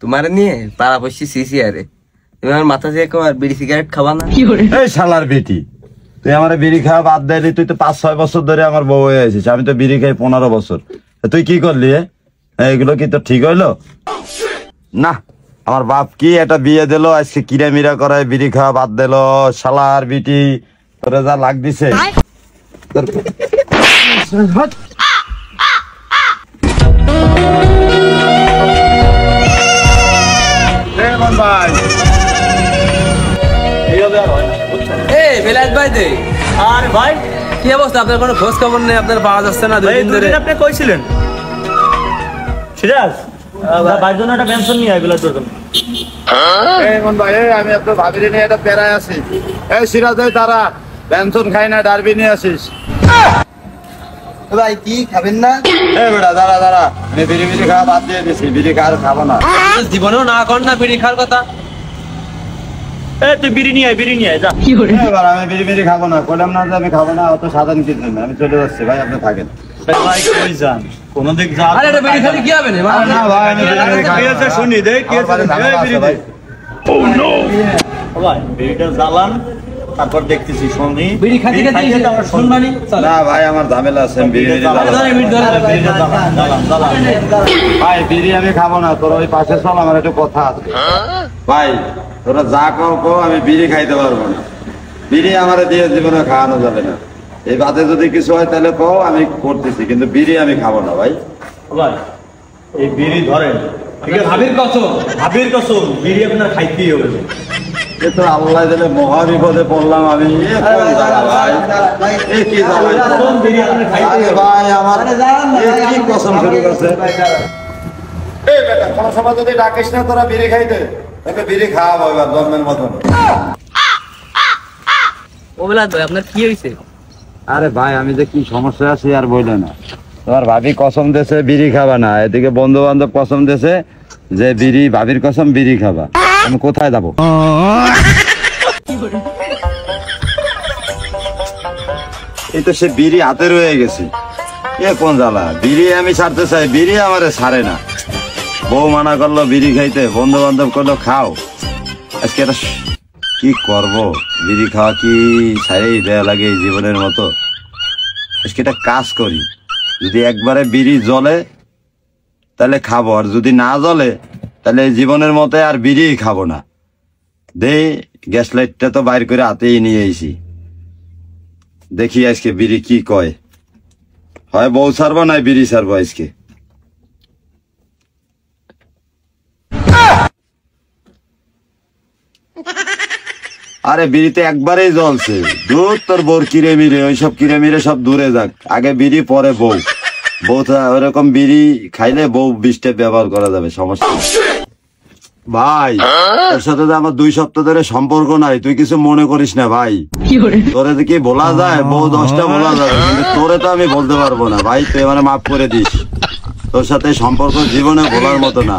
তোমার নিয়ে পাড়া পড়ছি সিসি আরে তুমি আমার মাথা থেকে আর বিড়ি সিগারেট খাবা না? এই শালার বেটি, তুই আমার বিড়ি খাওয়া বাদ দিলি। তুই তো 5-6 বছর ধরে আমার বউ হয়ে আছিস, আমি তো বিড়ি খাই 15 বছর। তুই কি করলি? এগুলো কি তো ঠিক হইলো না? আমার বাপ কি একটা বিয়ে দিল, আজকে কিরা মিরা করে বিড়ি খাওয়া বাদ দিল। শালার বিটি, তোরে যা লাগ দিছে। আরে ভাই কি অবস্থা? আপনার কোনো খোঁজ খবর নেই, আপনার পাওয়া যাচ্ছে না। দুদিন ধরে আপনি কইছিলেন সিরাজ ভাইয়ের জন্য একটা পেনশন নিয়ে আইগুলা তোর জন্য। আমি আপনার ভাবির নিয়ে একটা প্যারায় আছি। এই সিরাজ, তারা পেনশন খাই না, ডারবি নিয়ে আসিস। ভাই কি খাবেন না? এই বেটা দাঁড়া দাঁড়া, আমি বিড়ি খাওয়া বাদ দিয়ে দিছি, বিড়ি খাওয়া খাবো না। জীবনেও না কর না বিড়ি খাওয়ার কথা। তুই বিড়ি নিয়ে আয় যা। এবার আমি বিড়ি খাবো না, বললাম না যে আমি খাবো না। অত সাধারণ কিছু না, আমি চলে যাচ্ছি ভাই, আপনি থাকেন। ভাই কই যান? কোন দিক যা। আরে এটা বিড়ি খালি কি হবে না? না ভাই, আমি কি আছে শুনি দে, কি আছে বিড়ি দে। ও নো ভাই, বিড়িটা জ্বালান, তারপর দেখতেছি শুনি। বিড়ি খাইতে খাইতে আমরা শুনবানি। না ভাই, আমার ঝামেলা আছে, বিড়ি ভাই, বিড়ি আমি খাবো না। তোর ওই পাশে চল, আমার একটু কথা আছে ভাই। তোরা যা কো, আমি বিড়ি খাইতে পারবো না। বিড়ি আমার দিয়ে জীবনে খাওয়ানো যাবে না। এই বাদে যদি কিছু হয় তাহলে কও, আমি করতেছি, কিন্তু বিড়ি আমি খাবো না ভাই। ভাই এই বিড়ি ধরেন, ঠিক আছে? ভাবির কসম বিড়ি আপনার খাইতেই হবে। এ তো আল্লাহ দিলে মহা বিপদে পড়লাম আমি। ভাই আমার কি কসম শুরু করছে। কোন সময় যদি ডাকিস না তোরা বিড়ি খাইতে, তোকে বিড়ি খাওয়াবো এবার জন্মের মতন। ওবেলাদ ভাই আপনার কি হয়েছে? আরে ভাই, আমি যে কি সমস্যা আছি আর বইলে না। তোমার ভাবি কসম দেছে বিড়ি খাবা না, এদিকে বন্ধু বান্ধব কসম দেছে যে বিড়ি, ভাবির কসম বিড়ি খাবা। আমি কোথায় যাবো? এই তো সে বিড়ি হাতে রয়ে গেছি। এ কোন জ্বালা, বিড়ি আমি ছাড়তে চাই, বিড়ি আমারে ছাড়ে না। বউ মানা করলো বিড়ি খাইতে, বন্ধু বান্ধব করলো খাও। আজকে এটা কি করবো? বিড়ি খাওয়া কি ছাড়েই দেয়া লাগে এই জীবনের মতো? আজকে একটা কাজ করি, যদি একবারে বিড়ি জ্বলে তাহলে খাবো, আর যদি না জ্বলে তাহলে জীবনের মতো আর বিড়ি খাবো না। দে গ্যাস লাইটটা তো বাইর করে হাতেই নিয়ে এসি, দেখি আজকে বিড়ি কি কয়। হয় বউ ছাড়বো না বিড়ি ছাড়বো আজকে। আরে বিড়িতে একবারেই জ্বলছে। দূর তোর বউর কিরে মিরে, ওইসব কিরে মিরে সব দূরে যাক, আগে বিড়ি পরে বউ। বউটা ওরকম বিড়ি খাইলে বউ 20 স্টেপ ব্যবহার করা যাবে, সমস্যা ভাই। তোর সাথে তো আমার 2 সপ্তাহ ধরে সম্পর্ক নাই, তুই কিছু মনে করিস না ভাই। তোরে কি বলা যায়? বউ 10টা বলা যাবে, কিন্তু তোরে তো আমি বলতে পারবো না ভাই। তুই মানে মাফ করে দিস, তোর সাথে সম্পর্ক জীবনে বলার মতো না।